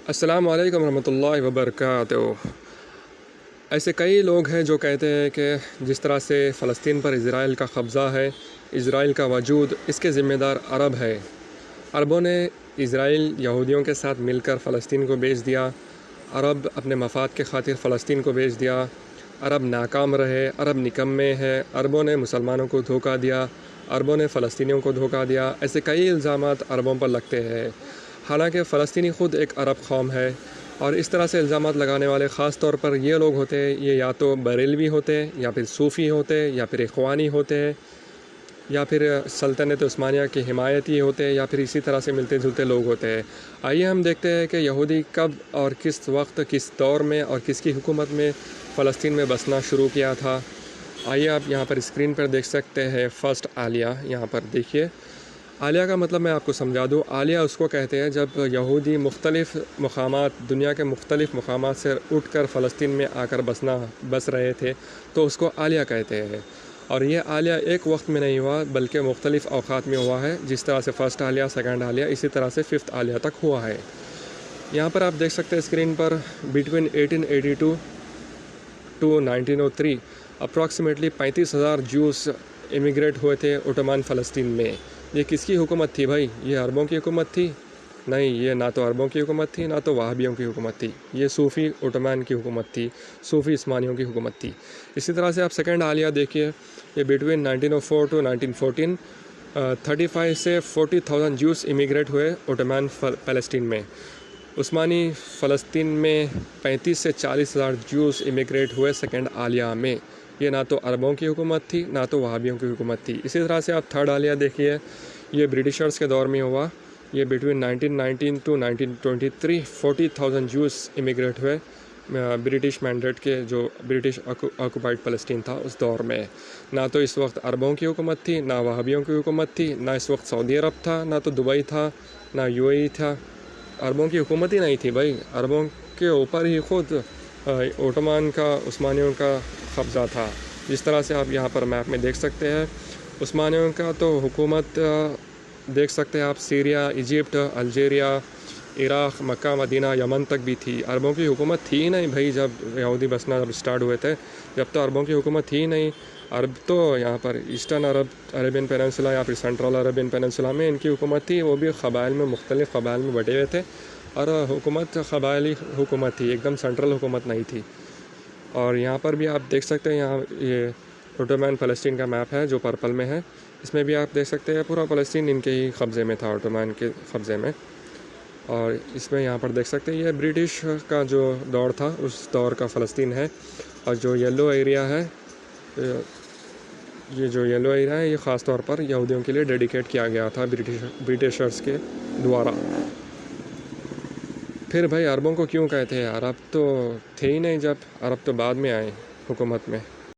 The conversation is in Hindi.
अस्सलामु अलैकुम रहमतुल्लाहि व बरकातुहू। ऐसे कई लोग हैं जो कहते हैं कि जिस तरह से फ़लस्तीन पर इज़राइल का कब्ज़ा है, इज़राइल का वजूद, इसके ज़िम्मेदार अरब है। अरबों ने इज़राइल यहूदियों के साथ मिलकर फ़लस्तीन को बेच दिया। अरब अपने मफाद के खातिर फ़लस्तीन को बेच दिया। अरब नाकाम रहे, अरब निकम्मे हैं। अरबों ने मुसलमानों को धोखा दिया, अरबों ने फ़लस्तीनियों को धोखा दिया। ऐसे कई इल्ज़ामात अरबों पर लगते हैं। हालांकि फ़लस्तीनी ख़ुद एक अरब कौम है और इस तरह से इल्ज़ामात लगाने वाले ख़ास तौर पर ये लोग होते हैं, ये या तो बरेलवी होते हैं, या फिर सूफ़ी होते हैं, या फिर इख़वानी होते हैं, या फिर सल्तनत उस्मानिया के हिमायती होते हैं, या फिर इसी तरह से मिलते जुलते लोग होते हैं। आइए हम देखते हैं कि यहूदी कब और किस वक्त, किस दौर में और किसकी हुकूमत में फ़लस्तीन में बसना शुरू किया था। आइए आप यहाँ पर स्क्रीन पर देख सकते हैं फ़र्स्ट आलिया। यहाँ पर देखिए, आलिया का मतलब मैं आपको समझा दूँ। आलिया उसको कहते हैं जब यहूदी मुख्तलिफ़ मकामात, दुनिया के मुख्तलिफ़ मकामात से उठ कर फ़लस्तीन में आकर बस रहे थे, तो उसको आलिया कहते हैं। और ये आलिया एक वक्त में नहीं हुआ बल्कि मुख्तलिफ़ औक़ात में हुआ है। जिस तरह से फ़र्स्ट आलिया, सेकंड आलिया, इसी तरह से फ़िफ्थ आलिया तक हुआ है। यहाँ पर आप देख सकते हैं स्क्रीन पर, between 1882 to 1903 approximately 35,000 Jews immigrate हुए थे ओटोमान फ़लस्तीन में। ये किसकी हुकूमत थी भाई? ये अरबों की हुकूमत थी? नहीं, ये ना तो अरबों की हुकूमत थी, ना तो वहाबियों की हुकूमत थी। ये सूफ़ी ओटोमान की हुकूमत थी, सूफ़ी उस्मानियों की हुकूमत थी। इसी तरह से आप सेकंड आलिया देखिए, ये बिटवीन 1904 टू 1914 35 से 40,000 जूस इमिग्रेट हुए ओटोमान फ़लस्तीन में। उस्मानी फ़लस्तीन में 35 से 40,000 जूस इमिग्रेट हुए सेकंड आलिया में। ये ना तो अरबों की हुकूमत थी, ना तो वहाबियों की हुकूमत थी। इसी तरह से आप थर्ड आलिया देखिए, ये ब्रिटिशर्स के दौर में हुआ। ये बिटवीन 1919 टू 1923 40,000 जूस इमिग्रेट हुए ब्रिटिश मैंडेट के, जो ब्रिटिश ऑक्यूपाइड फ़लस्तीन था उस दौर में। ना तो इस वक्त अरबों की हुकूमत थी, ना वहाबियों की हुकूमत थी, ना इस वक्त सऊदी अरब था, ना तो दुबई था, ना यूएई था। अरबों की हुकूमत ही नहीं थी भाई। अरबों के ऊपर ही ख़ुद ओटोमान का, उस्मानियों का कब्ज़ा था। जिस तरह से आप यहाँ पर मैप में देख सकते हैं, उस्मानियों का तो हुकूमत देख सकते हैं आप, सीरिया, इजिप्ट, अल्जीरिया, इराक़, मक्का, मदीना, यमन तक भी थी। अरबों की हुकूमत थी ही नहीं भाई जब यहूदी बसना स्टार्ट हुए थे, जब तो अरबों की हुकूमत थी ही नहीं। अरब तो यहाँ पर ईस्टर्न अरेबियन पेनिनसुला या फिर सेंट्रल अरेबियन पेनिनसुला में इनकी हुकूमत थी। वो भी क़बाइल में, मुख्तलिफ़ क़बाइल में बटे हुए थे, और हुकूमत क़बाइली हुकूमत थी, एकदम सेंट्रल हुकूमत नहीं थी। और यहाँ पर भी आप देख सकते हैं, यहाँ ये ओटोमान फ़लस्तीन का मैप है जो पर्पल में है। इसमें भी आप देख सकते हैं पूरा फ़लस्तीन इनके ही कब्ज़े में था, ओटोमान के कब्ज़े में। और इसमें यहाँ पर देख सकते हैं ये ब्रिटिश का जो दौर था उस दौर का फ़लस्तीन है। और जो येलो एरिया है, ये जो येलो एरिया है, ये ख़ास तौर पर यहूदियों के लिए डेडिकेट किया गया था ब्रिटिशर्स के द्वारा। फिर भाई अरबों को क्यों कहते हैं? अरब तो थे ही नहीं जब, अरब तो बाद में आए हुकूमत में।